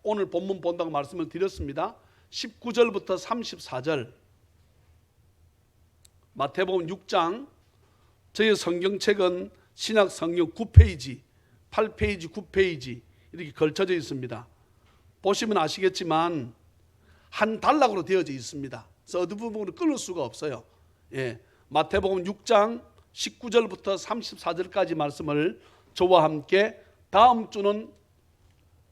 오늘 본문 본다고 말씀을 드렸습니다. 19절부터 34절 마태복음 6장, 저희 성경책은 신약 성경 9페이지, 8페이지, 9페이지 이렇게 걸쳐져 있습니다. 보시면 아시겠지만 한 단락으로 되어져 있습니다. 그래서 어느 부분을 끊을 수가 없어요. 예, 마태복음 6장 19절부터 34절까지 말씀을 저와 함께 다음 주는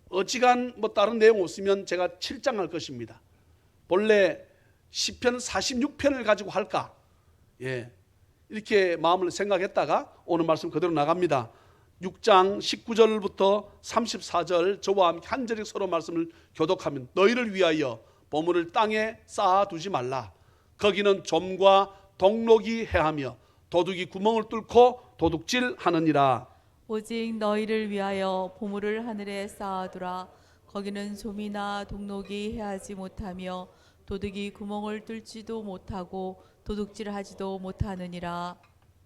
어지간 다른 내용 없으면 제가 7장 할 것입니다. 본래 시편 46편을 가지고 할까? 예, 이렇게 마음을 생각했다가 오늘 말씀 그대로 나갑니다. 6장 19절부터 34절 저와 함께 한 절씩 서로 말씀을 교독하면, 너희를 위하여 보물을 땅에 쌓아두지 말라. 거기는 좀과 동록이 해하며 도둑이 구멍을 뚫고 도둑질하느니라. 오직 너희를 위하여 보물을 하늘에 쌓아두라. 거기는 좀이나 동록이 해하지 못하며 도둑이 구멍을 뚫지도 못하고 도둑질하지도 못하느니라.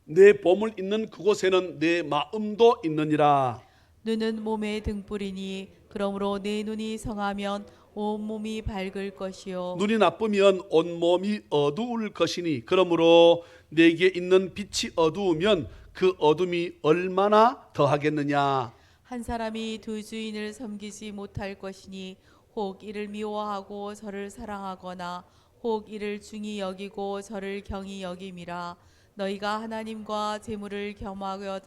내 보물 있는 그곳에는 내 마음도 있느니라. 눈은 몸의 등불이니 그러므로 내 눈이 성하면 온 몸이 밝을 것이요 눈이 나쁘면 온 몸이 어두울 것이니 그러므로 내게 있는 빛이 어두우면 그 어둠이 얼마나 더하겠느냐. 한 사람이 두 주인을 섬기지 못할 것이니 혹 이를 미워하고 저를 사랑하거나 혹 이를 중히 여기고 저를 경히 여김이라. 너희가 하나님과 재물을 겸하여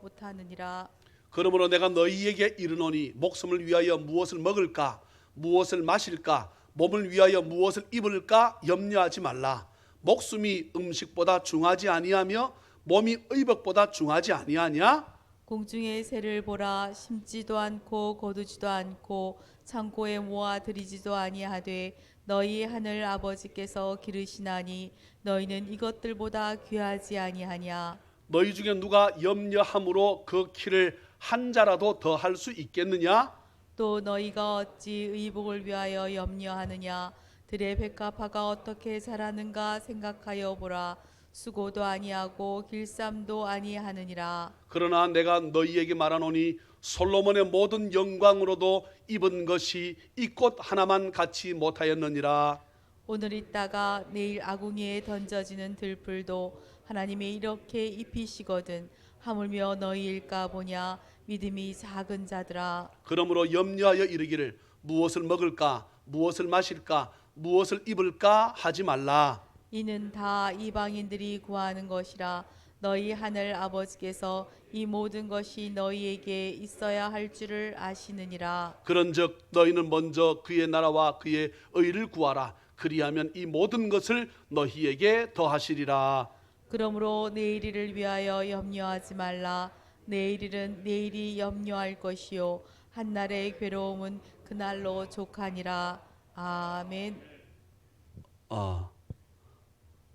못하느니라. 그러므로 내가 너희에게 이르노니 목숨을 위하여 무엇을 먹을까, 무엇을 마실까, 몸을 위하여 무엇을 입을까 염려하지 말라. 목숨이 음식보다 중하지 아니하며 몸이 의복보다 중하지 아니하냐? 공중의 새를 보라. 심지도 않고 거두지도 않고 창고에 모아 들이지도 아니하되 너희 하늘 아버지께서 기르시나니 너희는 이것들보다 귀하지 아니하냐? 너희 중에 누가 염려함으로 그 키를 한 자라도 더 할 수 있겠느냐? 또 너희가 어찌 의복을 위하여 염려하느냐? 들의 백합화가 어떻게 자라는가 생각하여 보라. 수고도 아니하고 길쌈도 아니하느니라. 그러나 내가 너희에게 말하노니 솔로몬의 모든 영광으로도 입은 것이 이 꽃 하나만 갖지 못하였느니라. 오늘 있다가 내일 아궁이에 던져지는 들풀도 하나님이 이렇게 입히시거든 하물며 너희일까 보냐. 믿음이 작은 자들아. 그러므로 염려하여 이르기를 무엇을 먹을까, 무엇을 마실까, 무엇을 입을까 하지 말라. 이는 다 이방인들이 구하는 것이라. 너희 하늘 아버지께서 이 모든 것이 너희에게 있어야 할 줄을 아시느니라. 그런즉 너희는 먼저 그의 나라와 그의 의를 구하라. 그리하면 이 모든 것을 너희에게 더하시리라. 그러므로 내일을 위하여 염려하지 말라. 내일은 내일이 염려할 것이요 한날의 괴로움은 그날로 족하니라. 아멘.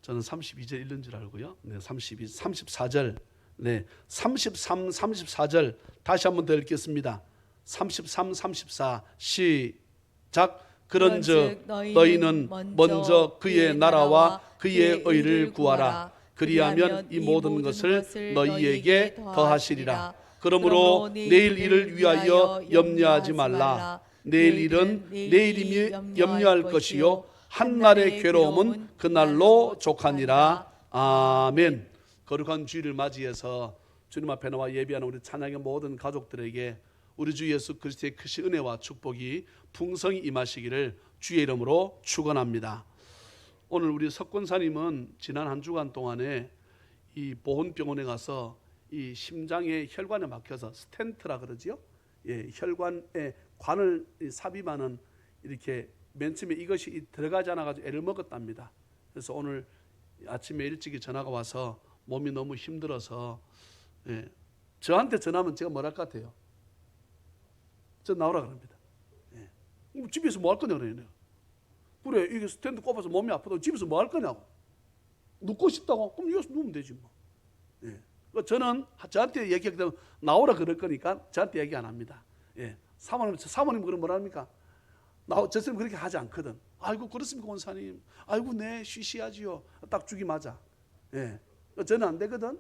저는 32절 읽는 줄 알고요. 네, 32, 34절. 네, 33, 34절 다시 한번 더 읽겠습니다. 33, 34 시작. 그런즉 너희는 먼저 그의 나라와 그의 의를 구하라. 그리하면 이 모든 것을 너희에게 더하시리라. 그러므로 내일 일을 위하여 염려하지 말라. 내일 일은 내일이며 염려할 것이요 한날의 괴로움은 그날로 족하니라. 아멘. 거룩한 주일을 맞이해서 주님 앞에 나와 예배하는 우리 찬양의 모든 가족들에게 우리 주 예수 그리스도의 크신 은혜와 축복이 풍성히 임하시기를 주의 이름으로 축원합니다. 오늘 우리 석권사님은 지난 한 주간 동안에 이 보훈병원에 가서 이 심장에 혈관에 막혀서 스텐트라 그러지요. 예, 혈관에 관을 삽입하는 이렇게 맨 처음에 이것이 들어가지 않아가지고 애를 먹었답니다. 그래서 오늘 아침에 일찍이 전화가 와서 몸이 너무 힘들어서 저한테 전화하면 제가 뭘 할 것 같아요? 저 나오라 그럽니다. 집에서 뭐 할 거냐 그래요. 그래 이게 스탠드 꼽아서 몸이 아프다고 집에서 뭐 할 거냐고. 눕고 싶다고? 그럼 여기서 누우면 되지 뭐. 저는 저한테 얘기하기 때문에 나오라 그럴 거니까 저한테 얘기 안 합니다. 사모님 그럼 뭐라 합니까? 저 사람 그렇게 하지 않거든. 아이고 그렇습니까 원사님. 아이고 네 쉬셔야지요. 딱 죽이 맞아. 저는 안 되거든.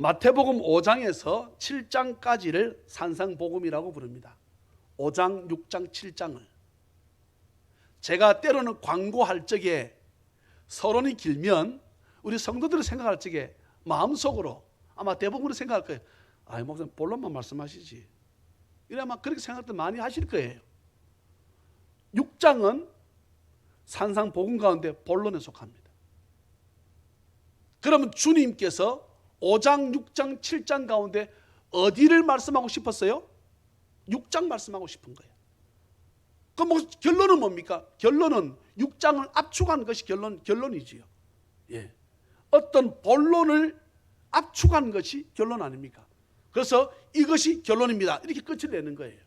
마태복음 5장에서 7장까지를 산상복음이라고 부릅니다. 5장, 6장, 7장을. 제가 때로는 광고할 적에 서론이 길면 우리 성도들이 생각할 적에 마음속으로 아마 대부분으로 생각할 거예요. 아, 목사님 본론만 말씀하시지. 이래 아마 그렇게 생각들 많이 하실 거예요. 6장은 산상복음 가운데 본론에 속합니다. 그러면 주님께서 5장, 6장, 7장 가운데 어디를 말씀하고 싶었어요? 6장 말씀하고 싶은 거예요. 그럼 뭐 결론은 뭡니까? 결론은 6장을 압축한 것이 결론이지요. 예. 어떤 본론을 압축한 것이 결론 아닙니까? 그래서 이것이 결론입니다. 이렇게 끝을 내는 거예요.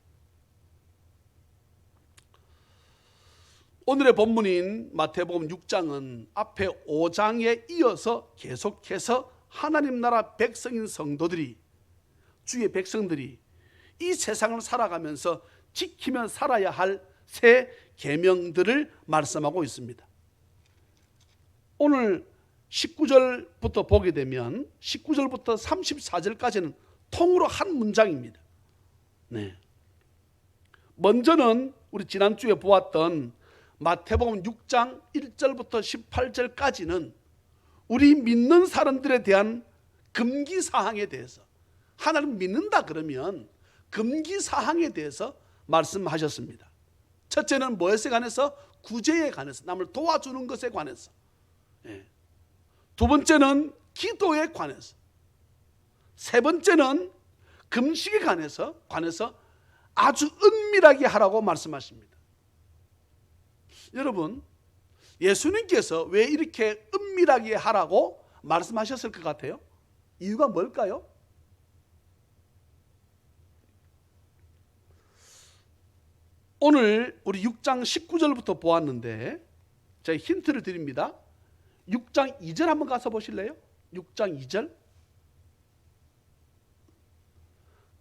오늘의 본문인 마태복음 6장은 앞에 5장에 이어서 계속해서 하나님 나라 백성인 성도들이, 주의 백성들이 이 세상을 살아가면서 지키며 살아야 할 새 계명들을 말씀하고 있습니다. 오늘 19절부터 보게 되면 19절부터 34절까지는 통으로 한 문장입니다. 네. 먼저는 우리 지난주에 보았던 마태복음 6장 1절부터 18절까지는 우리 믿는 사람들에 대한 금기사항에 대해서, 하나님 믿는다 그러면 금기사항에 대해서 말씀하셨습니다. 첫째는 무엇에 관해서? 구제에 관해서, 남을 도와주는 것에 관해서. 두 번째는 기도에 관해서. 세 번째는 금식에 관해서 아주 은밀하게 하라고 말씀하십니다. 여러분, 예수님께서 왜 이렇게 은밀하게 하라고 말씀하셨을 것 같아요? 이유가 뭘까요? 오늘 우리 6장 19절부터 보았는데 제가 힌트를 드립니다. 6장 2절 한번 가서 보실래요? 6장 2절.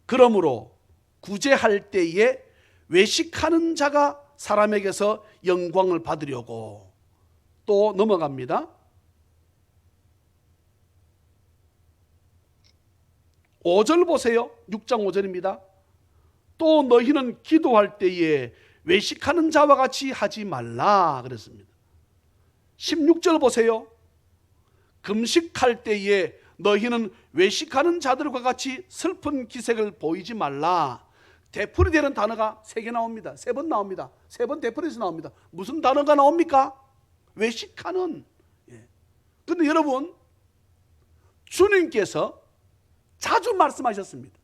그러므로 구제할 때에 외식하는 자가 사람에게서 영광을 받으려고. 또 넘어갑니다. 5절 보세요. 6장 5절입니다. 또 너희는 기도할 때에 외식하는 자와 같이 하지 말라 그랬습니다. 16절 보세요. 금식할 때에 너희는 외식하는 자들과 같이 슬픈 기색을 보이지 말라. 되풀이되는 단어가 3개 나옵니다. 3번 나옵니다. 3번 되풀이에서 나옵니다. 무슨 단어가 나옵니까? 외식하는. 그런데 여러분, 주님께서 자주 말씀하셨습니다.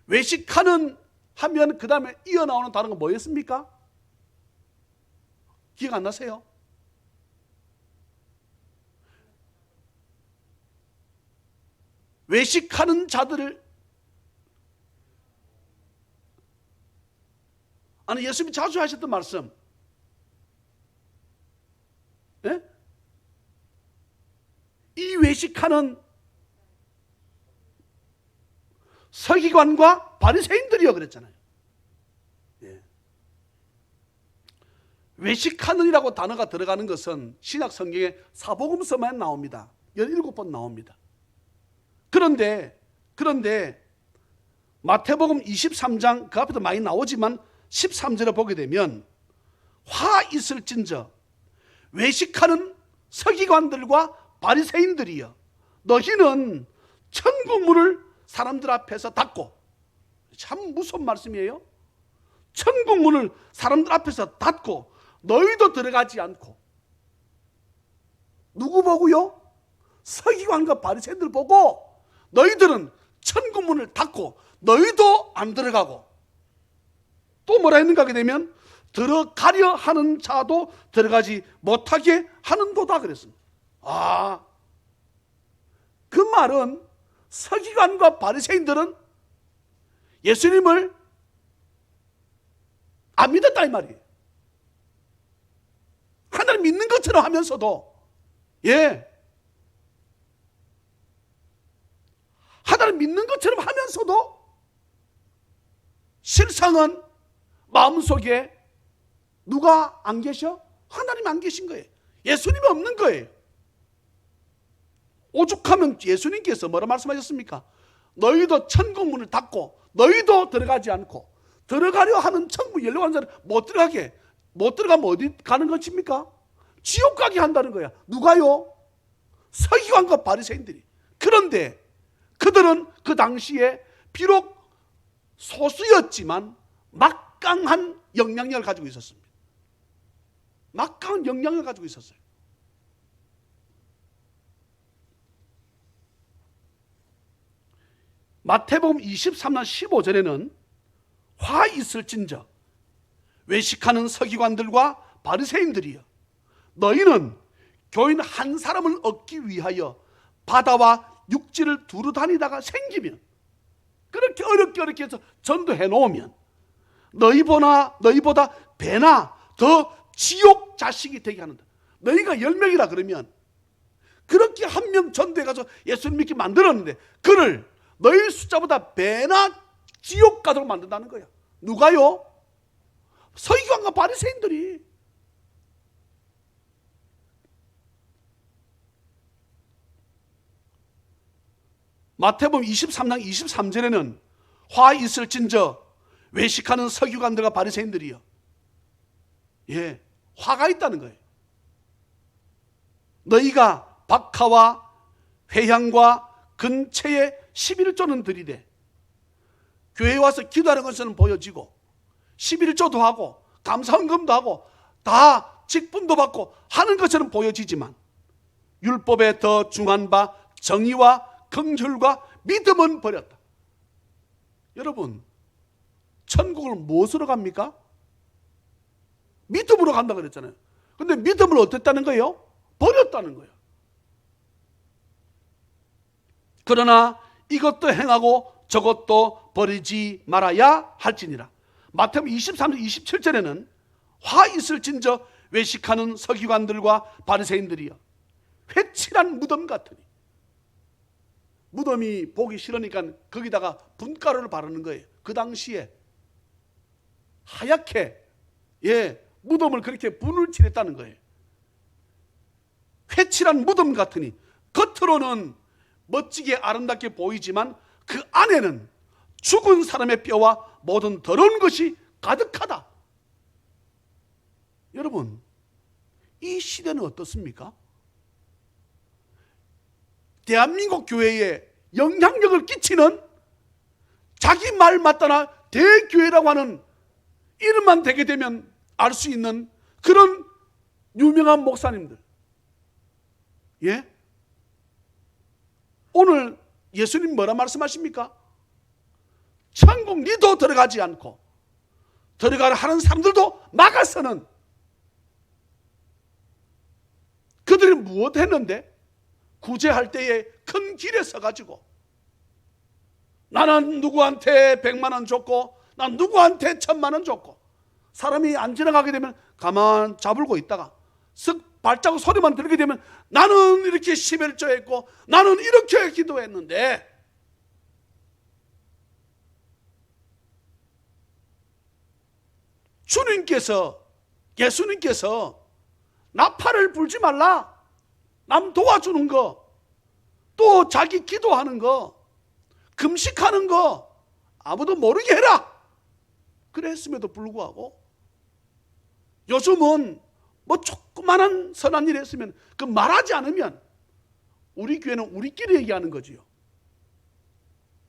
외식하는 하면 그 다음에 이어나오는 단어가 뭐였습니까? 기억 안 나세요? 외식하는 자들을, 아니 예수님이 자주 하셨던 말씀, 예? 이 외식하는 서기관과 바리새인들이요 그랬잖아요. 예. 외식하는이라고 단어가 들어가는 것은 신약 성경에 사복음서만 나옵니다. 17번 나옵니다. 그런데 마태복음 23장 그 앞에도 많이 나오지만 13절에 보게 되면 화 있을진저 외식하는 서기관들과 바리새인들이여 너희는 천국 문을 사람들 앞에서 닫고. 참 무서운 말씀이에요. 천국 문을 사람들 앞에서 닫고 너희도 들어가지 않고. 누구 보고요? 서기관과 바리새인들 보고 너희들은 천국 문을 닫고 너희도 안 들어가고. 또 뭐라 했는가 하게 되면 들어가려 하는 자도 들어가지 못하게 하는도다 그랬습니다. 그 말은 서기관과 바리새인들은 예수님을 안 믿었다 이 말이에요. 하나님 믿는 것처럼 하면서도 하나님 믿는 것처럼 하면서도 실상은 마음속에 누가 안 계셔? 하나님 안 계신 거예요. 예수님이 없는 거예요. 오죽하면 예수님께서 뭐라 말씀하셨습니까? 너희도 천국 문을 닫고 너희도 들어가지 않고 들어가려 하는 천국 열려고 하는 자는 못 들어가면 어디 가는 것입니까? 지옥 가게 한다는 거야. 누가요? 서기관과 바리새인들이. 그런데 그들은 그 당시에 비록 소수였지만 막강한 영향력을 가지고 있었습니다. 막강한 영향력을 가지고 있었어요. 마태복음 23장 15절에는 화 있을진저 외식하는 서기관들과 바리새인들이여 너희는 교인 한 사람을 얻기 위하여 바다와 육지를 두루 다니다가 생기면 그렇게 어렵게 해서 전도해 놓으면 너희보다 배나 더 지옥 자식이 되게 하는다. 너희가 10명이라 그러면 그렇게 한 명 전도해 가서 예수님 믿게 만들었는데 그를 너희 숫자보다 배나 지옥 가도록 만든다는 거야. 누가요? 서기관과 바리새인들이. 마태복음 23장 23절에는 화 있을진저 외식하는 서기관들과 바리새인들이요. 예, 화가 있다는 거예요. 너희가 박하와 회향과 근처에 11조는 들이대 교회에 와서 기도하는 것은 보여지고 11조도 하고 감사헌금도 하고 다 직분도 받고 하는 것처럼 보여지지만 율법에 더 중한 바 정의와 긍휼과 믿음은 버렸다. 여러분, 천국을 무엇으로 갑니까? 믿음으로 간다 그랬잖아요. 근데 믿음을 어땠다는 거예요? 버렸다는 거예요. 그러나 이것도 행하고 저것도 버리지 말아야 할지니라. 마태복음 23장 27절에는 화 있을진저 외식하는 서기관들과 바리새인들이여 회칠한 무덤 같으니. 무덤이 보기 싫으니까 거기다가 분가루를 바르는 거예요. 그 당시에 하얗게 무덤을 그렇게 분을 칠했다는 거예요. 회칠한 무덤 같으니 겉으로는 멋지게 아름답게 보이지만 그 안에는 죽은 사람의 뼈와 모든 더러운 것이 가득하다. 여러분, 이 시대는 어떻습니까? 대한민국 교회에 영향력을 끼치는 자기 말 맞다나 대교회라고 하는 이름만 대게 되면 알 수 있는 그런 유명한 목사님들. 예? 오늘 예수님 뭐라 말씀하십니까? 천국 니도 들어가지 않고 들어가려 하는 사람들도 막아서는 그들이 무엇 했는데? 구제할 때에 큰 길에 서가지고 나는 누구한테 100만 원 줬고 난 누구한테 1000만 원 줬고 사람이 안 지나가게 되면 가만 잡을고 있다가 쓱 발자국 소리만 들리게 되면 나는 이렇게 11조 했고 나는 이렇게 기도했는데 예수님께서 나팔을 불지 말라, 남 도와주는 거, 또 자기 기도하는 거, 금식하는 거 아무도 모르게 해라 그랬음에도 불구하고 요즘은 뭐 조그마한 선한 일 했으면 그 말하지 않으면 우리 교회는 우리끼리 얘기하는 거지요.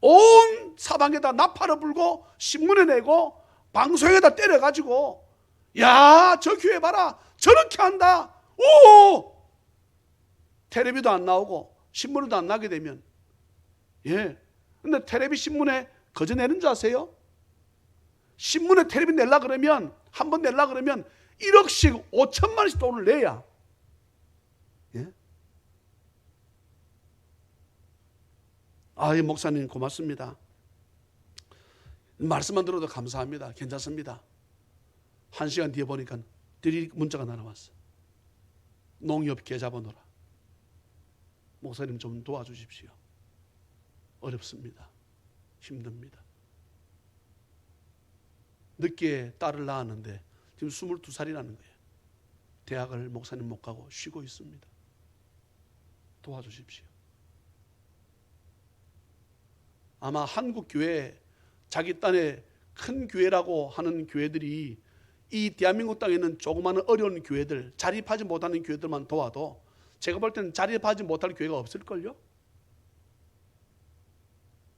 온 사방에다 나팔을 불고 신문에 내고 방송에다 때려가지고 야, 저 교회 봐라 저렇게 한다. 오! 텔레비도 안 나오고 신문에도 안 나게 되면 근데 텔레비 신문에 거저 내는 줄 아세요? 신문에 텔레비 내려 그러면 한 번 내려 그러면 1억씩 5천만 원씩 돈을 내야 이 목사님 고맙습니다. 말씀만 들어도 감사합니다. 괜찮습니다. 1시간 뒤에 보니까 드리 문자가 날아왔어. 농협 계좌 번호라. 목사님 좀 도와주십시오. 어렵습니다. 힘듭니다. 늦게 딸을 낳았는데 지금 22살이라는 거예요. 대학을 목사님 못 가고 쉬고 있습니다. 도와주십시오. 아마 한국 교회, 자기 딴에 큰 교회라고 하는 교회들이 이 대한민국 땅에 있는 조그마한 어려운 교회들, 자립하지 못하는 교회들만 도와도 제가 볼 때는 자립하지 못할 교회가 없을걸요?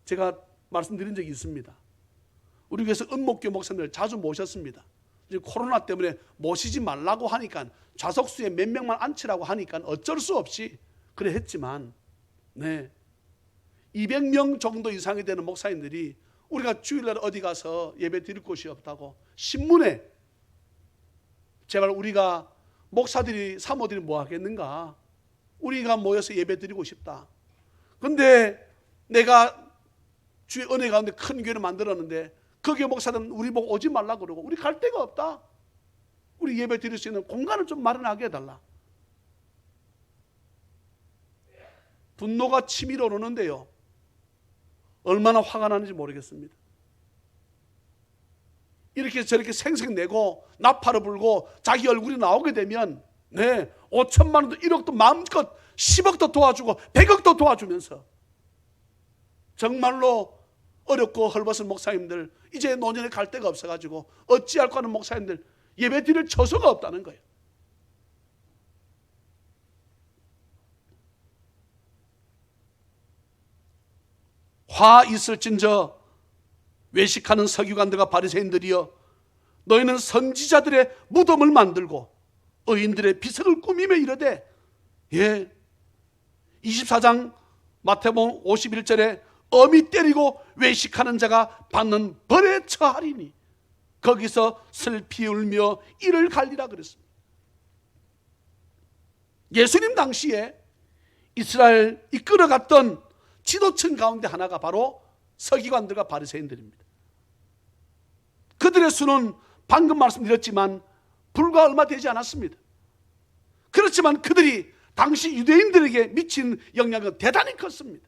제가 말씀드린 적이 있습니다. 우리 교회에서 은목교 목사님을 자주 모셨습니다. 이제 코로나 때문에 모시지 말라고 하니까, 좌석수에 몇 명만 앉히라고 하니까 어쩔 수 없이 그래 했지만, 200명 정도 이상이 되는 목사님들이 우리가 주일날 어디 가서 예배 드릴 곳이 없다고 신문에, 제발 우리가 목사들이 사모들이 뭐 하겠는가, 우리가 모여서 예배 드리고 싶다. 근데 내가 주의 은혜 가운데 큰 교회를 만들었는데 그 교회 목사들은 우리 보고 오지 말라 그러고, 우리 갈 데가 없다, 우리 예배 드릴 수 있는 공간을 좀 마련하게 해달라. 분노가 치밀어 오르는데요, 얼마나 화가 나는지 모르겠습니다. 이렇게 저렇게 생색내고 나팔을 불고 자기 얼굴이 나오게 되면 5천만 원도 1억도 마음껏 10억도 도와주고 100억도 도와주면서 정말로 어렵고 헐벗은 목사님들, 이제 노년에 갈 데가 없어가지고 어찌할까 하는 목사님들 예배 드릴 처소가 없다는 거예요. 화 있을진저 외식하는 서기관들과 바리새인들이여, 너희는 선지자들의 무덤을 만들고 의인들의 비석을 꾸미며 이르되, 24장 마태복음 51절에 어미 때리고 외식하는 자가 받는 벌에 처하리니 거기서 슬피 울며 이를 갈리라 그랬습니다. 예수님 당시에 이스라엘 이끌어갔던 지도층 가운데 하나가 바로 서기관들과 바리새인들입니다. 그들의 수는 방금 말씀드렸지만 불과 얼마 되지 않았습니다. 그렇지만 그들이 당시 유대인들에게 미친 영향은 대단히 컸습니다.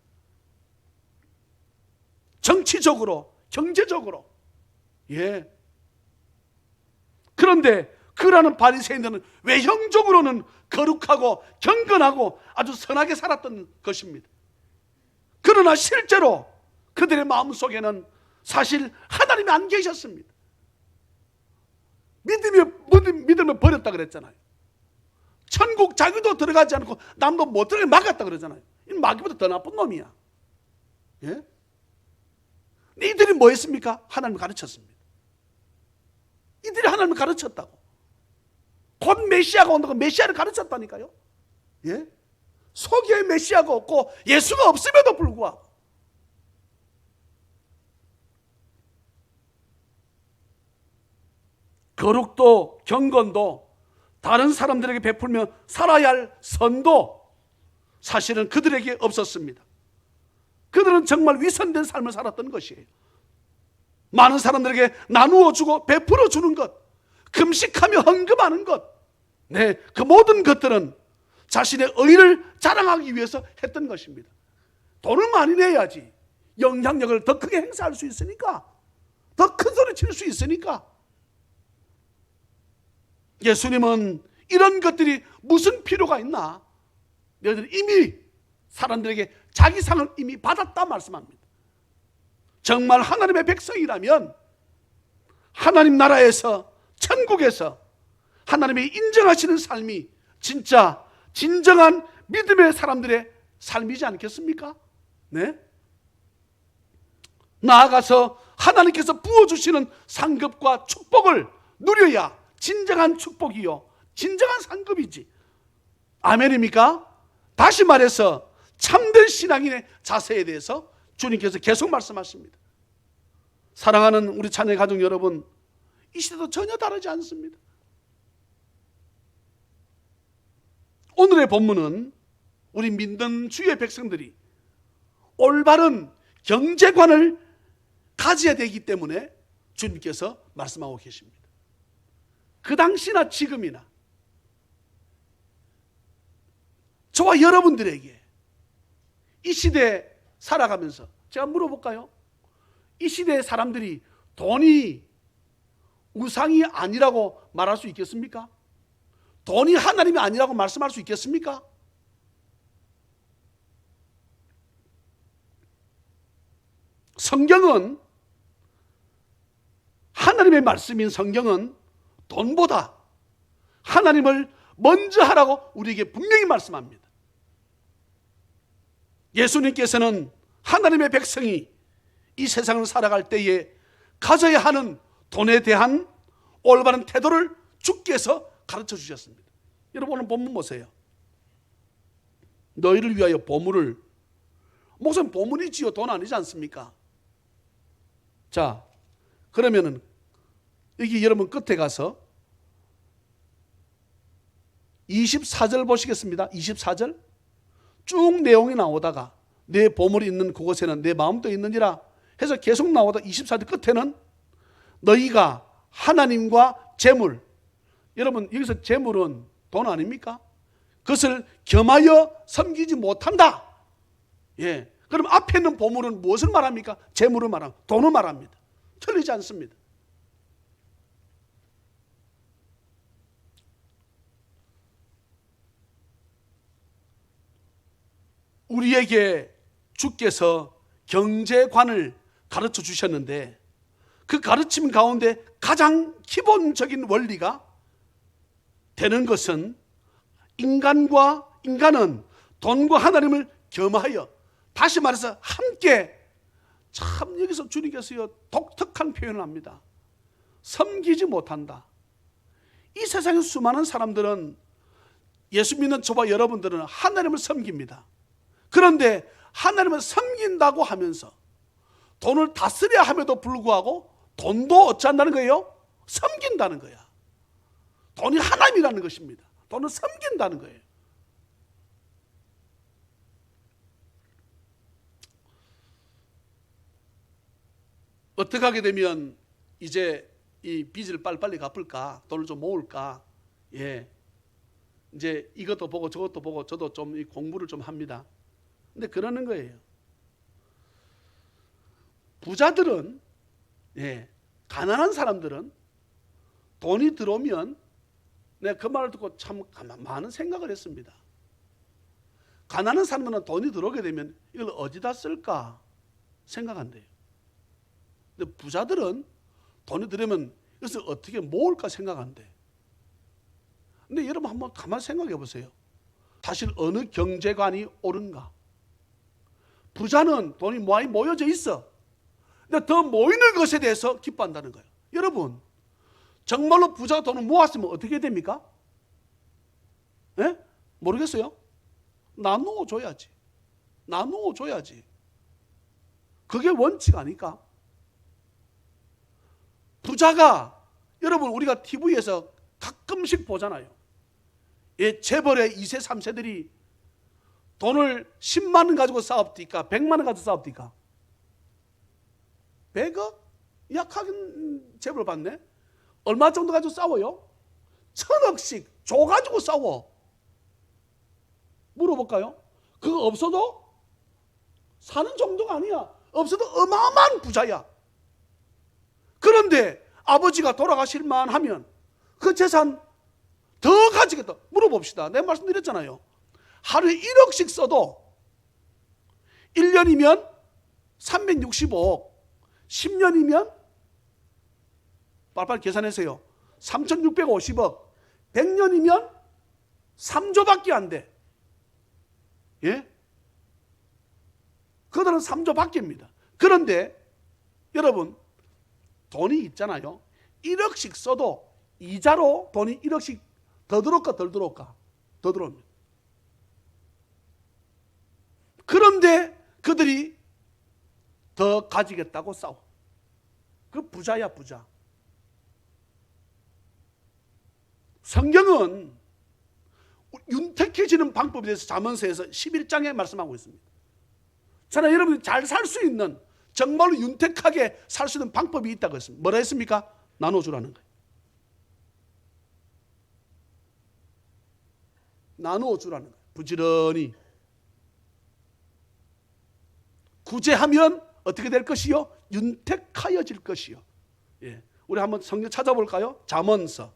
정치적으로, 경제적으로. 그런데 그라는 바리새인들은 외형적으로는 거룩하고 경건하고 아주 선하게 살았던 것입니다. 그러나 실제로 그들의 마음속에는 사실 하나님이 안 계셨습니다. 믿음을 버렸다 그랬잖아요. 천국 자기도 들어가지 않고 남도 못 들어가게 막았다 그러잖아요. 이 마귀보다 더 나쁜 놈이야. 이들이 뭐 했습니까? 하나님을 가르쳤습니다. 이들이 하나님을 가르쳤다고. 곧 메시아가 온다고 메시아를 가르쳤다니까요. 소기의 메시아가 없고 예수가 없음에도 불구하고 거룩도 경건도 다른 사람들에게 베풀며 살아야 할 선도 사실은 그들에게 없었습니다. 그들은 정말 위선된 삶을 살았던 것이에요. 많은 사람들에게 나누어 주고 베풀어 주는 것, 금식하며 헌금하는 것, 그 모든 것들은 자신의 의를 자랑하기 위해서 했던 것입니다. 돈을 많이 내야지 영향력을 더 크게 행사할 수 있으니까, 더 큰 소리 칠 수 있으니까. 예수님은 이런 것들이 무슨 필요가 있나? 너희들 이미 사람들에게 자기 상을 이미 받았다 말씀합니다. 정말 하나님의 백성이라면 하나님 나라에서, 천국에서 하나님이 인정하시는 삶이 진짜 진정한 믿음의 사람들의 삶이지 않겠습니까? 나아가서 하나님께서 부어주시는 상급과 축복을 누려야 진정한 축복이요, 진정한 상급이지. 아멘입니까? 다시 말해서 참된 신앙인의 자세에 대해서 주님께서 계속 말씀하십니다. 사랑하는 우리 자녀 가족 여러분, 이 시대도 전혀 다르지 않습니다. 오늘의 본문은 우리 믿는 주의 백성들이 올바른 경제관을 가져야 되기 때문에 주님께서 말씀하고 계십니다. 그 당시나 지금이나 저와 여러분들에게 이 시대에 살아가면서 제가 물어볼까요? 이 시대의 사람들이 돈이 우상이 아니라고 말할 수 있겠습니까? 돈이 하나님이 아니라고 말씀할 수 있겠습니까? 성경은, 하나님의 말씀인 성경은 돈보다 하나님을 먼저 하라고 우리에게 분명히 말씀합니다. 예수님께서는 하나님의 백성이 이 세상을 살아갈 때에 가져야 하는 돈에 대한 올바른 태도를 주께서 가르쳐 주셨습니다. 여러분 오늘 본문 보세요. 너희를 위하여 보물을, 목사님 보물이지요, 돈 아니지 않습니까? 자, 그러면은 여기 여러분 끝에 가서 24절 보시겠습니다. 24절 쭉 내용이 나오다가 내 보물이 있는 그곳에는 내 마음도 있느니라 해서 계속 나오다 24절 끝에는 너희가 하나님과 재물, 여러분 여기서 재물은 돈 아닙니까? 그것을 겸하여 섬기지 못한다. 예, 그럼 앞에 있는 보물은 무엇을 말합니까? 재물을 말합니다. 돈을 말합니다. 틀리지 않습니다. 우리에게 주께서 경제관을 가르쳐 주셨는데 그 가르침 가운데 가장 기본적인 원리가 되는 것은 인간은 돈과 하나님을 겸하여, 다시 말해서 함께, 참 여기서 주님께서 독특한 표현을 합니다. 섬기지 못한다. 이 세상의 수많은 사람들은, 예수 믿는 저와 여러분들은 하나님을 섬깁니다. 그런데 하나님을 섬긴다고 하면서 돈을 다스려야 함에도 불구하고 돈도 어찌한다는 거예요? 섬긴다는 거야. 돈이 하나님이라는 것입니다. 돈을 섬긴다는 거예요. 어떻게 하게 되면 이제 이 빚을 빨리빨리 갚을까? 돈을 좀 모을까? 예. 이제 이것도 보고 저것도 보고 저도 좀 공부를 좀 합니다. 근데 그러는 거예요. 부자들은, 예, 가난한 사람들은 돈이 들어오면, 내가 그 말을 듣고 참 많은 생각을 했습니다. 가난한 사람들은 돈이 들어오게 되면 이걸 어디다 쓸까 생각한대요. 근데 부자들은 돈이 들어오면 이것을 어떻게 모을까 생각한대. 근데 여러분 한번 가만히 생각해 보세요. 사실 어느 경제관이 옳은가? 부자는 돈이 많이 모여져 있어. 근데 더 모이는 것에 대해서 기뻐한다는 거예요. 여러분, 정말로 부자가 돈을 모았으면 어떻게 됩니까? 예? 모르겠어요? 나누어 줘야지. 나누어 줘야지. 그게 원칙 아닐까? 부자가, 여러분 우리가 TV에서 가끔씩 보잖아요. 예, 재벌의 2세, 3세들이 돈을 10만 원 가지고 싸웁니까? 100만 원 가지고 싸웁니까? 100억? 약하게 재벌 받네? 얼마 정도 가지고 싸워요? 1000억씩 줘가지고 싸워. 물어볼까요? 그거 없어도 사는 정도가 아니야. 없어도 어마어마한 부자야. 그런데 아버지가 돌아가실만 하면 그 재산 더 가지겠다. 물어봅시다. 내가 말씀드렸잖아요. 하루에 1억씩 써도 1년이면 365억, 10년이면 빨리빨리 계산하세요. 3650억, 100년이면 3조밖에 안 돼. 예? 그들은 3조밖에입니다. 그런데 여러분 돈이 있잖아요. 1억씩 써도 이자로 돈이 1억씩 더 들어올까 덜 들어올까? 더 들어옵니다. 그런데 그들이 더 가지겠다고 싸워. 그 부자야, 부자. 성경은 윤택해지는 방법에 대해서 잠언서에서 11장에 말씀하고 있습니다. 저는 여러분이 잘 살 수 있는, 정말로 윤택하게 살 수 있는 방법이 있다고 했습니다. 뭐라 했습니까? 나눠주라는 거예요. 나눠주라는 거예요. 부지런히. 구제하면 어떻게 될 것이요? 윤택하여질 것이요. 예. 우리 한번 성경 찾아볼까요? 잠언서.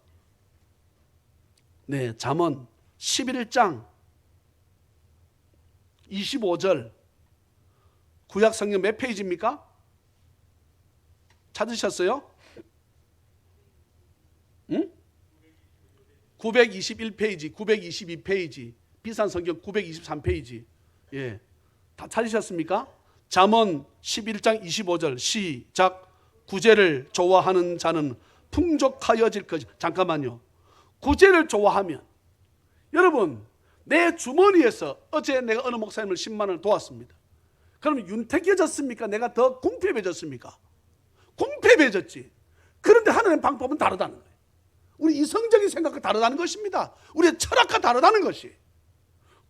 네, 잠언 11장 25절. 구약 성경 몇 페이지입니까? 찾으셨어요? 응? 921페이지, 922페이지, 비싼 성경 923페이지. 예, 다 찾으셨습니까? 잠언 11장 25절 시작. 구제를 좋아하는 자는 풍족하여질 것이. 잠깐만요. 구제를 좋아하면, 여러분, 내 주머니에서 어제 내가 어느 목사님을 10만 원을 도왔습니다. 그럼 윤택해졌습니까? 내가 더 궁핍해졌습니까? 궁핍해졌지. 그런데 하나님의 방법은 다르다는 거예요. 우리 이성적인 생각과 다르다는 것입니다. 우리의 철학과 다르다는 것이.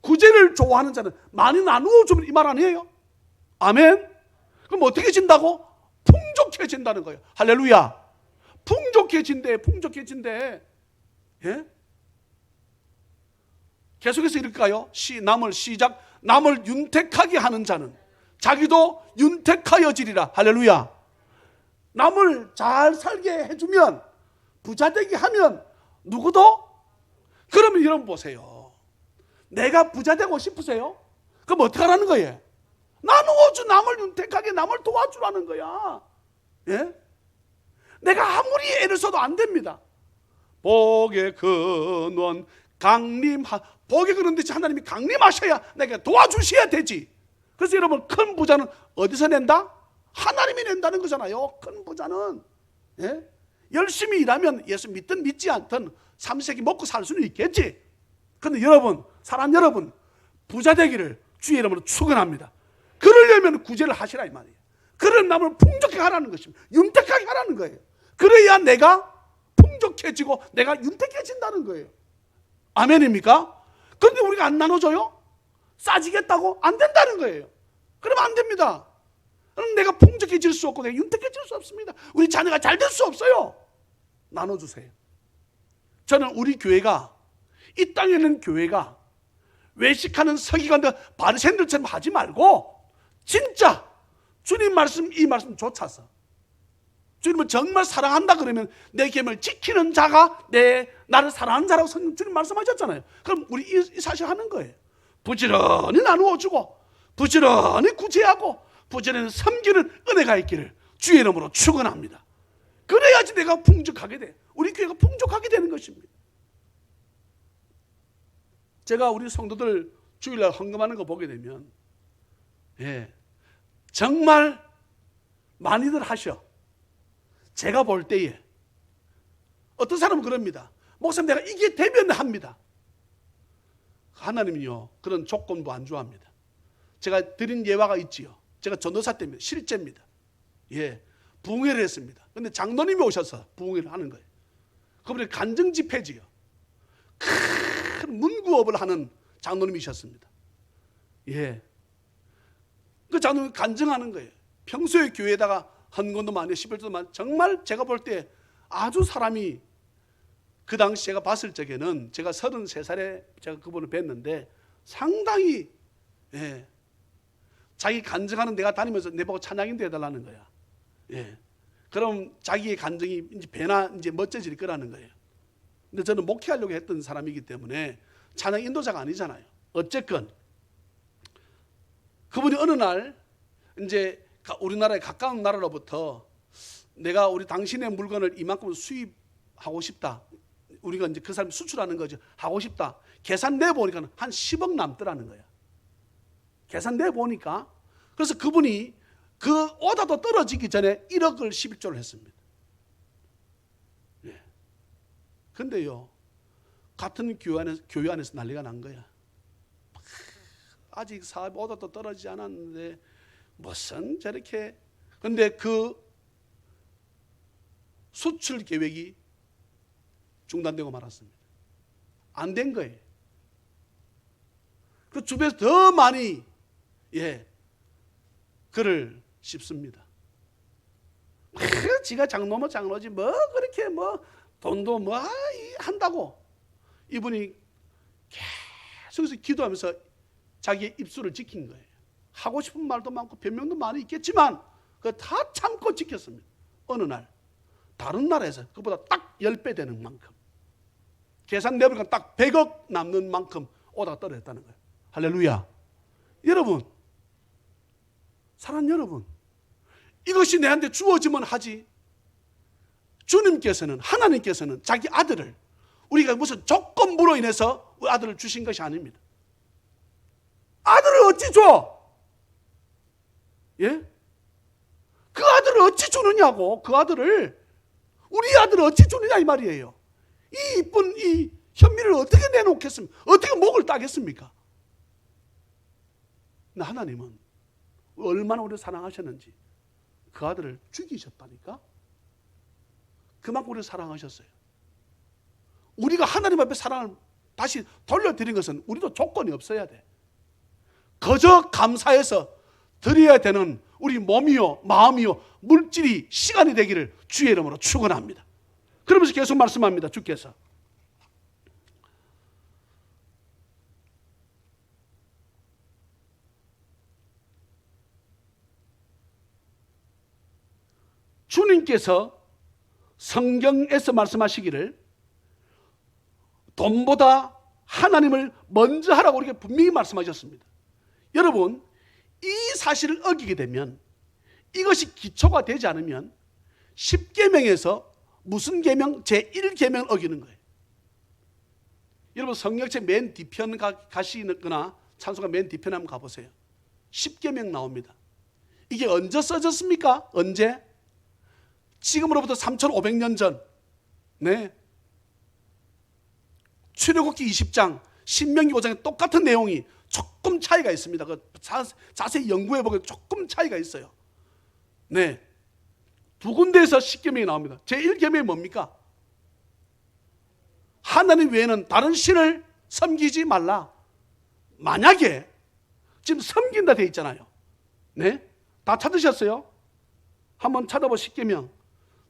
구제를 좋아하는 자는 많이 나누어 주면 이 말 아니에요? 아멘. 그럼 어떻게 진다고? 풍족해진다는 거예요. 할렐루야. 풍족해진대. 예? 계속해서 읽을까요? 남을 시작. 남을 윤택하게 하는 자는 자기도 윤택하여지리라. 할렐루야. 남을 잘 살게 해주면, 부자되게 하면 누구도? 그러면 여러분 보세요. 내가 부자되고 싶으세요? 그럼 어떻게 하라는 거예요? 나누어주, 남을 윤택하게, 남을 도와주라는 거야. 예? 내가 아무리 애를 써도 안 됩니다. 복의 근원 복의 근원 대신 하나님이 강림하셔야 내가 도와주셔야 되지. 그래서 여러분, 큰 부자는 어디서 낸다? 하나님이 낸다는 거잖아요. 큰 부자는. 예? 열심히 일하면 예수 믿든 믿지 않든 3세기 먹고 살 수는 있겠지. 그런데 여러분, 사랑 여러분, 부자 되기를 주의 이름으로 축원합니다. 그러려면 구제를 하시라 이 말이에요. 그런 남을 풍족하게 하라는 것입니다. 윤택하게 하라는 거예요. 그래야 내가 풍족해지고 내가 윤택해진다는 거예요. 아멘입니까? 그런데 우리가 안 나눠줘요? 싸지겠다고? 안 된다는 거예요. 그러면 안 됩니다. 그럼 내가 풍족해질 수 없고 내가 윤택해질 수 없습니다. 우리 자녀가 잘 될 수 없어요. 나눠주세요. 저는 우리 교회가, 이 땅에 있는 교회가 외식하는 서기관들 바리새인들처럼 하지 말고 진짜 주님 말씀, 이 말씀 쫓아서 주님을 정말 사랑한다 그러면 내 계명을 지키는 자가 나를 사랑하는 자라고 주님 말씀하셨잖아요. 그럼 우리 이 사실 하는 거예요. 부지런히 나누어주고 부지런히 구제하고 부지런히 섬기는 은혜가 있기를 주의 이름으로 축원합니다. 그래야지 내가 풍족하게 돼. 우리 교회가 풍족하게 되는 것입니다. 제가 우리 성도들 주일날 헌금하는 거 보게 되면 정말 많이들 하셔. 제가 볼 때에 어떤 사람은 그럽니다. 목사님, 내가 이게 되면 합니다. 하나님은요, 그런 조건부 안 좋아합니다. 제가 드린 예화가 있지요. 제가 전도사 때문에 실제입니다. 부흥회를 했습니다. 근데 장로님이 오셔서 부흥회를 하는 거예요. 그분이 간증 집회지요. 큰 문구업을 하는 장로님이셨습니다. 그 장로님이 간증하는 거예요. 평소에 교회에다가 헌금도 많이 11조도 많이, 정말 제가 볼 때 아주 사람이, 그 당시 제가 봤을 적에는 제가 33살에 제가 그분을 뵀는데 상당히 자기 간증하는, 내가 다니면서 내보고 찬양인도 해달라는 거야. 그럼 자기의 간증이 이제 배나 이제 멋져질 거라는 거예요. 근데 저는 목회하려고 했던 사람이기 때문에 찬양 인도자가 아니잖아요. 어쨌건 그분이 어느 날 이제 우리나라의 가까운 나라로부터 내가 우리 당신의 물건을 이만큼 수입하고 싶다. 우리가 이제 그 사람 수출하는 거죠. 하고 싶다. 계산 내보니까 한 10억 남더라는 거야. 계산 내보니까. 그래서 그분이 그 오다도 떨어지기 전에 1억을 11조를 했습니다. 근데요, 같은 교회 안에서 난리가 난 거야. 아직 사업 오다도 떨어지지 않았는데 무슨 저렇게. 근데 그 수출 계획이 중단되고 말았습니다. 안 된 거예요. 그 주변에서 더 많이 글을 씹습니다. 지가 장로면 장로지 뭐 그렇게 뭐 돈도 뭐 한다고. 이분이 계속해서 기도하면서 자기의 입술을 지킨 거예요. 하고 싶은 말도 많고 변명도 많이 있겠지만 그거 다 참고 지켰습니다. 어느 날 다른 나라에서 그보다 딱 10배 되는 만큼, 계산 내보니까 딱 100억 남는 만큼 오다가 떨어졌다는 거예요. 할렐루야. 여러분, 사랑하는 여러분, 이것이 내한테 주어지면 하지 주님께서는, 하나님께서는 자기 아들을 우리가 무슨 조건부로 인해서 아들을 주신 것이 아닙니다. 아들을 어찌 줘? 예? 그 아들을 어찌 주느냐고. 그 아들을, 우리 아들을 어찌 주느냐 이 말이에요. 이 이쁜 이 현미를 어떻게 내놓겠습니까? 어떻게 목을 따겠습니까? 근데 하나님은 얼마나 우리를 사랑하셨는지 그 아들을 죽이셨다니까. 그만큼 우리를 사랑하셨어요. 우리가 하나님 앞에 사랑을 다시 돌려드린 것은 우리도 조건이 없어야 돼. 그저 감사해서 드려야 되는 우리 몸이요 마음이요 물질이 시간이 되기를 주의 이름으로 축원합니다. 그러면서 계속 말씀합니다. 주께서 주님께서 성경에서 말씀하시기를 돈보다 하나님을 먼저 하라고 우리에게 분명히 말씀하셨습니다. 여러분, 이 사실을 어기게 되면, 이것이 기초가 되지 않으면 10계명에서 무슨 계명? 제1계명을 어기는 거예요. 여러분, 성경책 맨 뒤편 가시거나 찬송가 맨 뒤편에 한번 가보세요. 10계명 나옵니다. 이게 언제 써졌습니까? 언제? 지금으로부터 3,500년 전. 네. 출애굽기 20장, 신명기 5장에 똑같은 내용이 조금 차이가 있습니다. 자세히 연구해 보면 조금 차이가 있어요. 네. 두 군데에서 10계명이 나옵니다. 제1계명이 뭡니까? 하나님 외에는 다른 신을 섬기지 말라. 만약에 지금 섬긴다 돼 있잖아요. 네? 다 찾으셨어요? 한번 찾아보 10계명.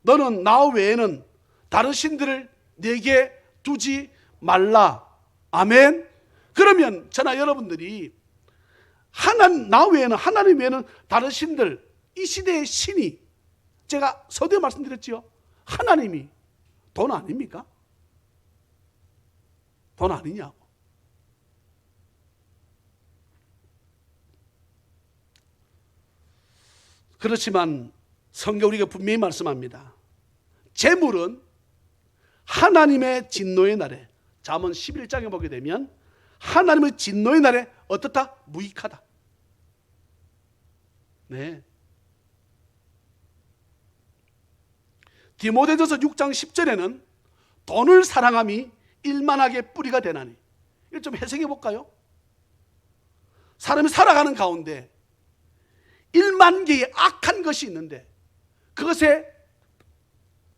너는 나 외에는 다른 신들을 내게 두지 말라. 아멘. 그러면 저나 여러분들이 나 외에는, 하나님 외에는 다른 신들, 이 시대의 신이, 제가 서두에 말씀드렸지요. 하나님이 돈 아닙니까? 돈 아니냐고. 그렇지만 성경 우리가 분명히 말씀합니다. 재물은 하나님의 진노의 날에, 잠언 11장에 보게 되면 하나님의 진노의 날에 어떻다? 무익하다. 네. 디모데전서 6장 10절에는 돈을 사랑함이 일만하게 뿌리가 되나니. 이걸 좀 해석해 볼까요? 사람이 살아가는 가운데 1만 개의 악한 것이 있는데 그것에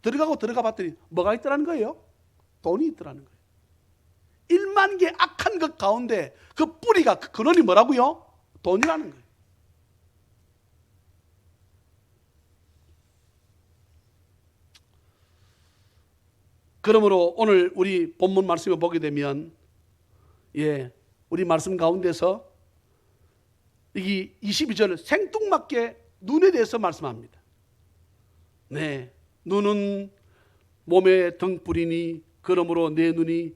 들어가 봤더니 뭐가 있더라는 거예요? 돈이 있더라는 거예요. 1만 개의 악한 것 가운데 그 뿌리가, 그 근원이 뭐라고요? 돈이라는 거예요. 그러므로 오늘 우리 본문 말씀을 보게 되면, 우리 말씀 가운데서 이 22절 생뚱맞게 눈에 대해서 말씀합니다. 네, 눈은 몸의 등불이니 그러므로 내 눈이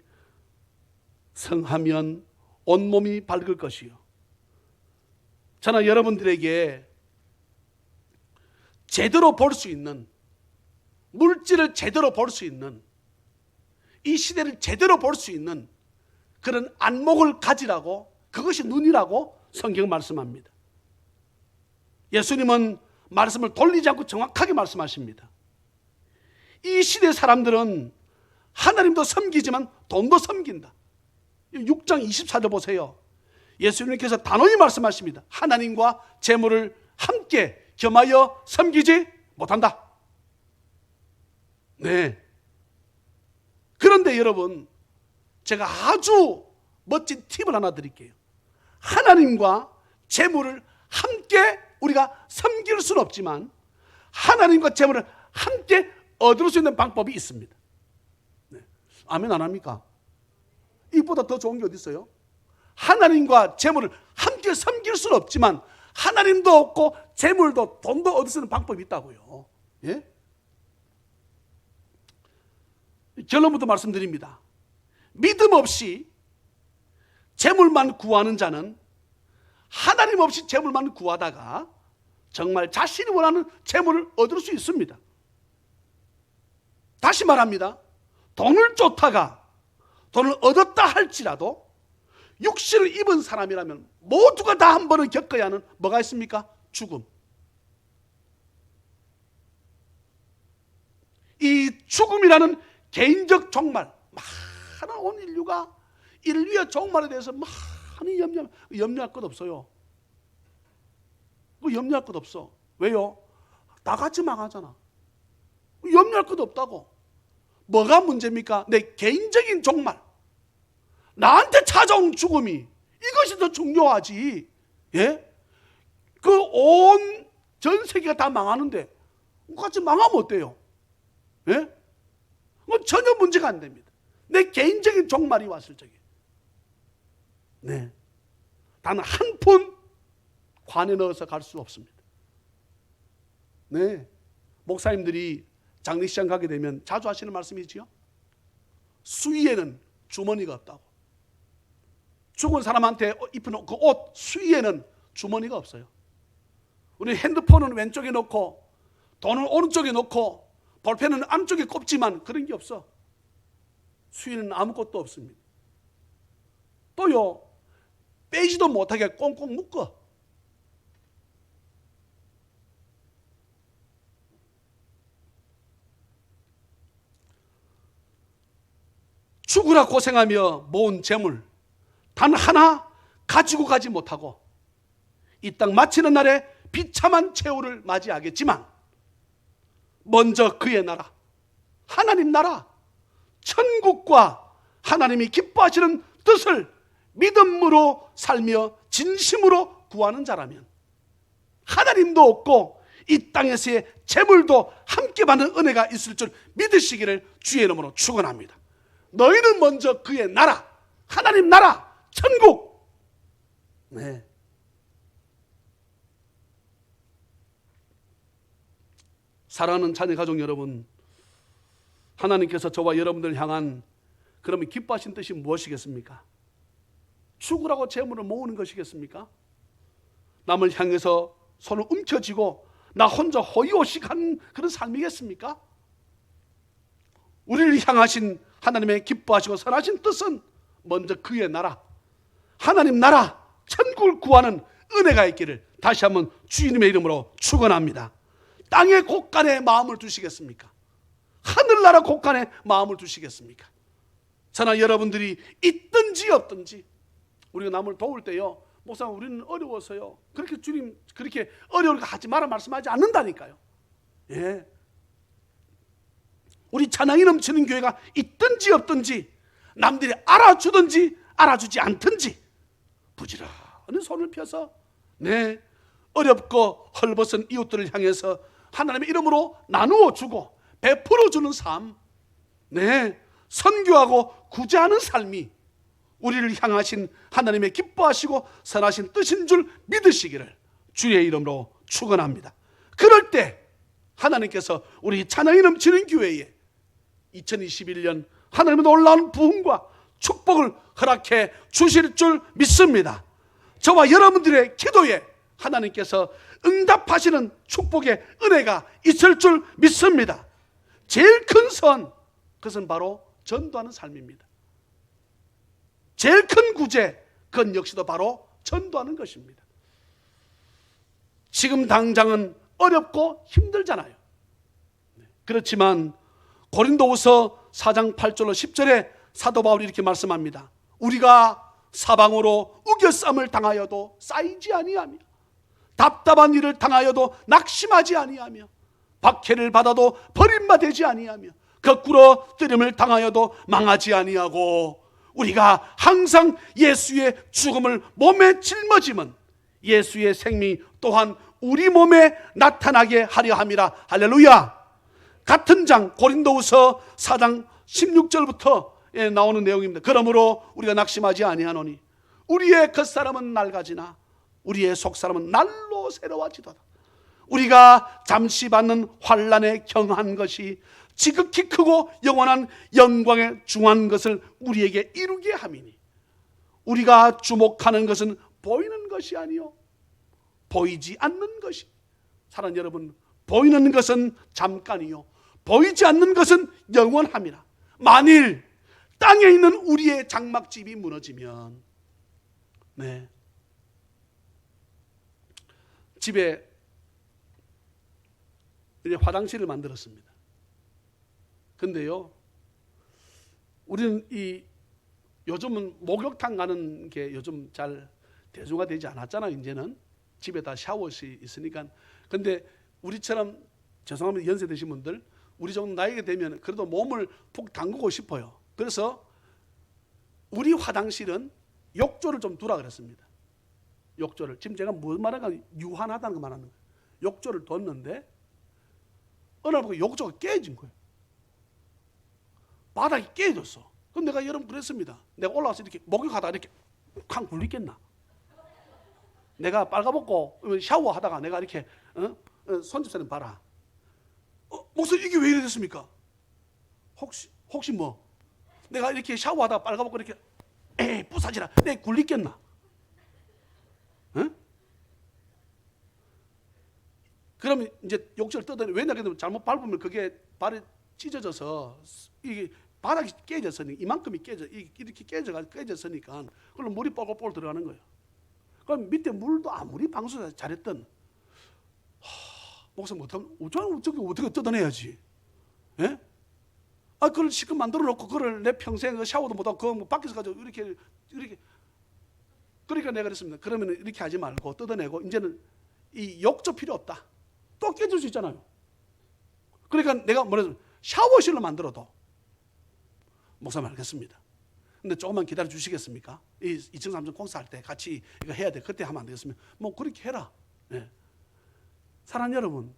성하면 온몸이 밝을 것이요. 저는 여러분들에게 제대로 볼 수 있는, 물질을 제대로 볼 수 있는, 이 시대를 제대로 볼 수 있는 그런 안목을 가지라고, 그것이 눈이라고 성경 말씀합니다. 예수님은 말씀을 돌리지 않고 정확하게 말씀하십니다. 이 시대 사람들은 하나님도 섬기지만 돈도 섬긴다. 6장 24절 보세요. 예수님께서 단호히 말씀하십니다. 하나님과 재물을 함께 겸하여 섬기지 못한다. 네. 그런데 여러분, 제가 아주 멋진 팁을 하나 드릴게요. 하나님과 재물을 함께 우리가 섬길 수는 없지만 하나님과 재물을 함께 얻을 수 있는 방법이 있습니다. 네. 아멘 안 합니까? 이보다 더 좋은 게 어디 있어요? 하나님과 재물을 함께 섬길 수는 없지만 하나님도 없고 재물도 돈도 얻을 수 있는 방법이 있다고요. 예? 결론부터 말씀드립니다. 믿음 없이 재물만 구하는 자는 하나님 없이 재물만 구하다가 정말 자신이 원하는 재물을 얻을 수 있습니다. 다시 말합니다. 돈을 쫓다가 돈을 얻었다 할지라도 육신을 입은 사람이라면 모두가 다 한 번은 겪어야 하는 뭐가 있습니까? 죽음. 이 죽음이라는 개인적 종말, 많은 온 인류가 인류의 종말에 대해서 많이 염려할 것 없어요. 염려할 것 없어. 왜요? 다 같이 망하잖아. 염려할 것 없다고. 뭐가 문제입니까? 내 개인적인 종말, 나한테 찾아온 죽음이, 이것이 더 중요하지. 예? 그 온 전 세계가 다 망하는데 같이 망하면 어때요? 예? 전혀 문제가 안 됩니다. 내 개인적인 종말이 왔을 적에. 네. 단 한 푼 관에 넣어서 갈 수 없습니다. 네. 목사님들이 장례식장 가게 되면 자주 하시는 말씀이지요. 수위에는 주머니가 없다고. 죽은 사람한테 입은 그 옷 수위에는 주머니가 없어요. 우리 핸드폰은 왼쪽에 놓고 돈은 오른쪽에 놓고 볼펜은 안쪽에 꼽지만 그런 게 없어. 수위는 아무것도 없습니다. 또요, 빼지도 못하게 꽁꽁 묶어. 죽으라 고생하며 모은 재물 단 하나 가지고 가지 못하고 이 땅 마치는 날에 비참한 최후를 맞이하겠지만 먼저 그의 나라, 하나님 나라, 천국과 하나님이 기뻐하시는 뜻을 믿음으로 살며 진심으로 구하는 자라면 하나님도 없고 이 땅에서의 재물도 함께 받는 은혜가 있을 줄 믿으시기를 주의 이름으로 축원합니다. 너희는 먼저 그의 나라, 하나님 나라, 천국. 네. 사랑하는 자녀 가족 여러분, 하나님께서 저와 여러분들 향한 그러면 기뻐하신 뜻이 무엇이겠습니까? 죽으라고 재물을 모으는 것이겠습니까? 남을 향해서 손을 움켜쥐고 나 혼자 호의호식한 그런 삶이겠습니까? 우리를 향하신 하나님의 기뻐하시고 선하신 뜻은 먼저 그의 나라, 하나님 나라, 천국을 구하는 은혜가 있기를 다시 한번 주님의 이름으로 축원합니다. 땅의 곳간에 마음을 두시겠습니까? 하늘나라 곳간에 마음을 두시겠습니까? 저나 여러분들이 있든지 없든지 우리가 남을 도울 때요, 목사님 우리는 어려워서요, 그렇게 주님 그렇게 어려우니까 하지 마라 말씀하지 않는다니까요. 예. 우리 찬양이 넘치는 교회가 있든지 없든지, 남들이 알아주든지 알아주지 않든지 부지런히 손을 펴서 네, 어렵고 헐벗은 이웃들을 향해서 하나님의 이름으로 나누어 주고 베풀어 주는 삶, 네, 선교하고 구제하는 삶이 우리를 향하신 하나님의 기뻐하시고 선하신 뜻인 줄 믿으시기를 주의 이름으로 축원합니다. 그럴 때 하나님께서 우리 찬양이 넘치는 교회에 2021년 하나님의 놀라운 부흥과 축복을 허락해 주실 줄 믿습니다. 저와 여러분들의 기도에 하나님께서 응답하시는 축복의 은혜가 있을 줄 믿습니다. 제일 큰 선, 그것은 바로 전도하는 삶입니다. 제일 큰 구제, 그건 역시도 바로 전도하는 것입니다. 지금 당장은 어렵고 힘들잖아요. 그렇지만 고린도후서 4장 8절로 10절에 사도 바울이 이렇게 말씀합니다. 우리가 사방으로 우겨쌈을 당하여도 쌓이지 아니하며 답답한 일을 당하여도 낙심하지 아니하며 박해를 받아도 버림받지 아니하며 거꾸로 뜨림을 당하여도 망하지 아니하고 우리가 항상 예수의 죽음을 몸에 짊어지면 예수의 생명이 또한 우리 몸에 나타나게 하려 함이라. 할렐루야. 같은 장 고린도후서 4장 16절부터 나오는 내용입니다. 그러므로 우리가 낙심하지 아니하노니 우리의 겉사람은 낡아지나 우리의 속사람은 날로 새로워지도다. 우리가 잠시 받는 환난에 경한 것이 지극히 크고 영원한 영광에 중한 것을 우리에게 이루게 함이니 우리가 주목하는 것은 보이는 것이 아니요 보이지 않는 것이. 사랑하는 여러분, 보이는 것은 잠깐이요 보이지 않는 것은 영원함이라. 만일 땅에 있는 우리의 장막집이 무너지면, 네, 집에 이제 화장실을 만들었습니다. 근데요, 우리는 요즘은 목욕탕 가는 게 요즘 잘 대중화되지 않았잖아요. 이제는 집에 다 샤워실이 있으니까. 근데 우리처럼, 죄송합니다, 연세 드신 분들, 우리 정도 나이가 되면 그래도 몸을 푹 담그고 싶어요. 그래서 우리 화장실은 욕조를 좀 두라 그랬습니다. 욕조를. 지금 제가 무슨 말인가, 유한하다는 거 말하는 거예요. 욕조를 뒀는데 어느 날 보고 욕조가 깨진 거예요. 바닥이 깨졌어. 그럼 내가 여러분 그랬습니다. 내가 올라와서 이렇게 목욕하다가 이렇게 쾅 굴리겠나? 내가 빨가벗고 샤워하다가 내가 이렇게 손집사님 봐라. 목사님 이게 왜 이래 됐습니까? 혹시 뭐 내가 이렇게 샤워하다가 빨가벗고 이렇게 에이 부사지라 내가 굴리겠나? 응? 그러면 이제 욕조를 뜯어내. 왜냐하면 잘못 밟으면 그게 발이 찢어져서 이게 바닥이 깨졌으니까, 이만큼이 이렇게 깨졌으니까 그걸로 물이 뻘뻘 들어가는 거예요. 그럼 밑에 물도 아무리 방수 잘했던, 목사님 어떻게 뜯어내야지? 예? 그걸 실컷 만들어 놓고 그걸 내 평생 샤워도 못하고 그거 뭐 밖에서 가지고 이렇게 그러니까 내가 그랬습니다. 그러면 이렇게 하지 말고 뜯어내고 이제는 이 욕조 필요 없다. 또 깨질 수 있잖아요. 그러니까 내가 뭐래서 샤워실로 만들어도, 목사님 알겠습니다. 근데 조금만 기다려 주시겠습니까? 이 2층 3층 공사할 때 같이 이거 해야 돼. 그때 하면 안 되겠습니까? 뭐 그렇게 해라. 네. 사랑하는 여러분,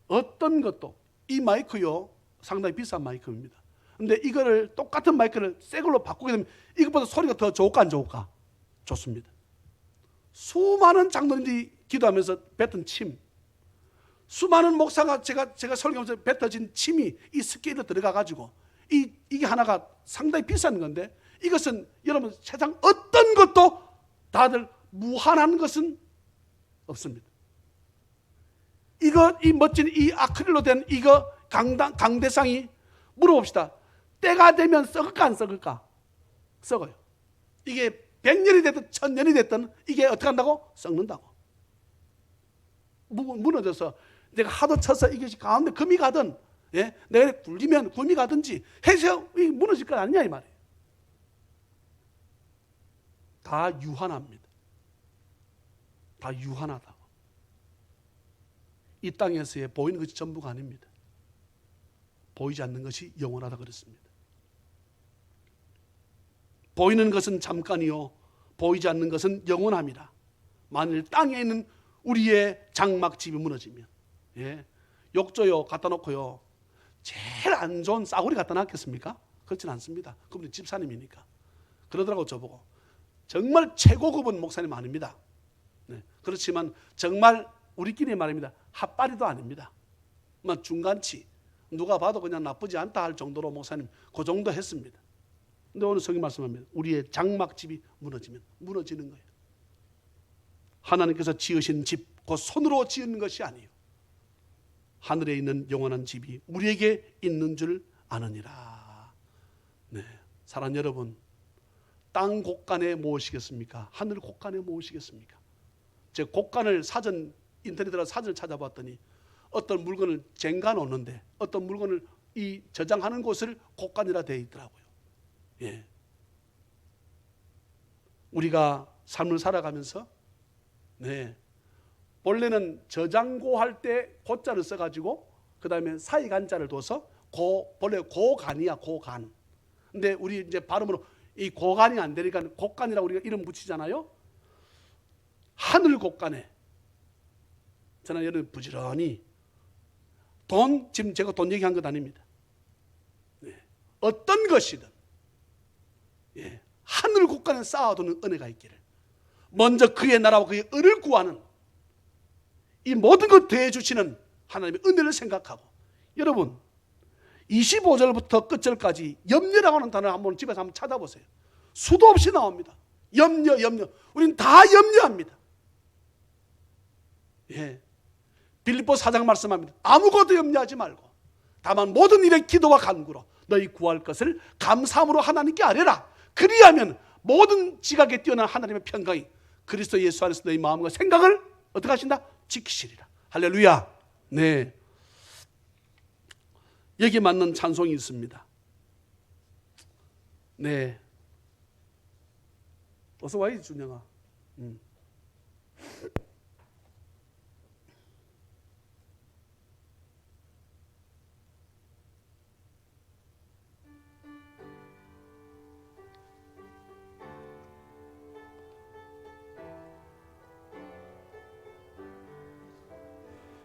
어떤 것도 이 마이크요 상당히 비싼 마이크입니다. 근데 이거를 똑같은 마이크를 새 걸로 바꾸게 되면 이것보다 소리가 더 좋을까 안 좋을까? 좋습니다. 수많은 장로님들이 기도하면서 뱉은 침, 수많은 목사가 제가 설교하면서 뱉어진 침이 이 스케일에 들어가 가지고 이게 하나가 상당히 비싼 건데, 이것은 여러분 세상 어떤 것도 다들 무한한 것은 없습니다. 이 멋진 이 아크릴로 된 이거 강대상이 물어봅시다. 때가 되면 썩을까 안 썩을까? 썩어요. 이게 100년이 됐든 1000년이 됐든 이게 어떻게 한다고? 썩는다고. 무너져서 내가 하도 쳐서 이것이 가운데 금이 가든, 예? 내가 굴리면 금이 가든지 해서 무너질 건 아니냐 이 말이에요. 다 유한합니다. 다 유한하다고. 이 땅에서의 보이는 것이 전부가 아닙니다. 보이지 않는 것이 영원하다 그랬습니다. 보이는 것은 잠깐이요 보이지 않는 것은 영원합니다. 만일 땅에 있는 우리의 장막집이 무너지면, 예, 욕조요 갖다 놓고요 제일 안 좋은 싸구리 갖다 놨겠습니까? 그렇지는 않습니다. 그분이 집사님이니까. 그러더라고 저보고. 정말 최고급은 목사님 아닙니다. 네, 그렇지만 정말 우리끼리 말입니다. 핫바리도 아닙니다. 중간치, 누가 봐도 그냥 나쁘지 않다 할 정도로 목사님 그 정도 했습니다. 근데 오늘 성경 말씀합니다. 우리의 장막집이 무너지면 무너지는 거예요. 하나님께서 지으신 집, 그 손으로 지은 것이 아니에요. 하늘에 있는 영원한 집이 우리에게 있는 줄 아느니라. 네, 사랑하는 여러분, 땅 곳간에 무엇이겠습니까? 하늘 곳간에 무엇이겠습니까? 제가 곳간을 인터넷에 들어가 사전을 찾아봤더니 어떤 물건을 쟁가 놓는데 어떤 물건을 이 저장하는 곳을 곳간이라 되어 있더라고요. 예. 우리가 삶을 살아가면서, 네, 원래는 저장고 할 때 고자를 써가지고 그 다음에 사이 간자를 둬서 원래 고간이야, 고간. 근데 우리 이제 발음으로 이 고간이 안 되니까 곡간이라고 우리가 이름 붙이잖아요. 하늘 곡간에 저는 여러분 부지런히 지금 제가 돈 얘기한 것 아닙니다. 네. 어떤 것이든, 예, 하늘 곳간에 쌓아두는 은혜가 있기를, 먼저 그의 나라와 그의 의를 구하는 이 모든 것 대해주시는 하나님의 은혜를 생각하고, 여러분 25절부터 끝절까지 염려라고 하는 단어를 한번 집에서 한번 찾아보세요. 수도 없이 나옵니다. 염려. 우리는 다 염려합니다. 예. 빌립보 4장 말씀합니다. 아무것도 염려하지 말고 다만 모든 일에 기도와 간구로 너희 구할 것을 감사함으로 하나님께 아뢰라. 그리하면 모든 지각에 뛰어난 하나님의 평강이 그리스도 예수 안에서 너희 마음과 생각을 어떻게 하신다? 지키시리라. 할렐루야. 네, 여기 맞는 찬송이 있습니다. 네, 어서 와이 준영아.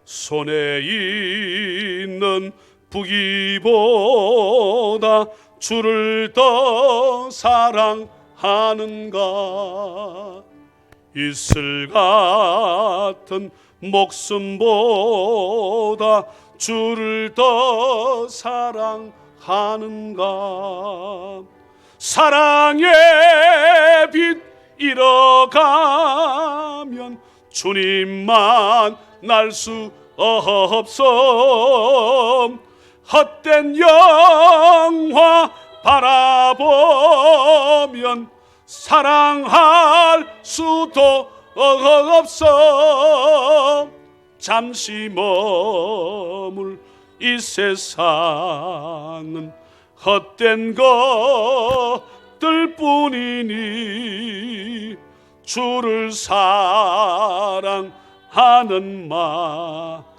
손에 있는 부귀보다 주를 더 사랑하는가. 이슬 같은 목숨보다 주를 더 사랑하는가. 사랑의 빛 잃어가면 주님만 날 수 없어. 헛된 영화 바라보면 사랑할 수도 없어. 잠시 머물 이 세상은 헛된 것들 뿐이니 주를 사랑하는 마음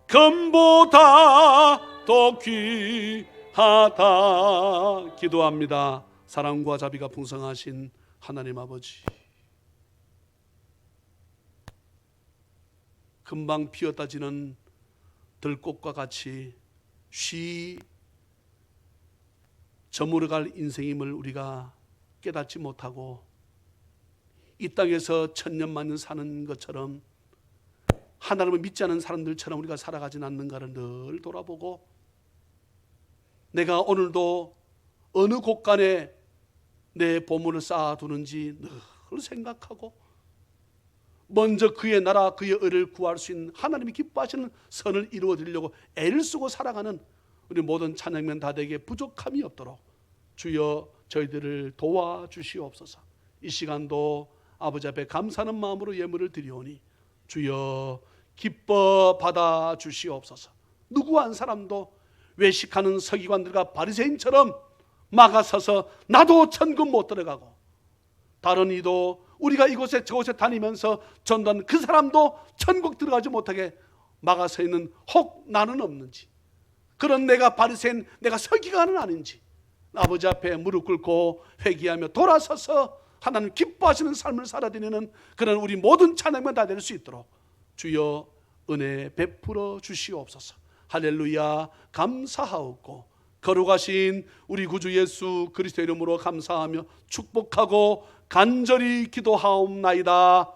금보다 더 귀하다. 기도합니다. 사랑과 자비가 풍성하신 하나님 아버지, 금방 피었다 지는 들꽃과 같이 쉬 저물어갈 인생임을 우리가 깨닫지 못하고 이 땅에서 천년만년 사는 것처럼 하나님을 믿지 않은 사람들처럼 우리가 살아가진 않는가를 늘 돌아보고, 내가 오늘도 어느 곳간에 내 보물을 쌓아두는지 늘 생각하고, 먼저 그의 나라 그의 의를 구할 수 있는 하나님이 기뻐하시는 선을 이루어드리려고 애를 쓰고 살아가는 우리 모든 찬양면 다되게 부족함이 없도록 주여 저희들을 도와주시옵소서. 이 시간도 아버지 앞에 감사하는 마음으로 예물을 드리오니 주여 기뻐 받아주시옵소서. 누구 한 사람도 외식하는 서기관들과 바리새인처럼 막아서서 나도 천국 못 들어가고, 다른 이도 우리가 이곳에 저곳에 다니면서 전도하는 그 사람도 천국 들어가지 못하게 막아서 있는 혹 나는 없는지, 그런 내가 바리새인 내가 서기관은 아닌지 아버지 앞에 무릎 꿇고 회개하며 돌아서서 하나님 기뻐하시는 삶을 살아드리는 그런 우리 모든 찬양만 다 될 수 있도록 주여 은혜 베풀어 주시옵소서. 할렐루야. 감사하옵고 거룩하신 우리 구주 예수 그리스도 이름으로 감사하며 축복하고 간절히 기도하옵나이다.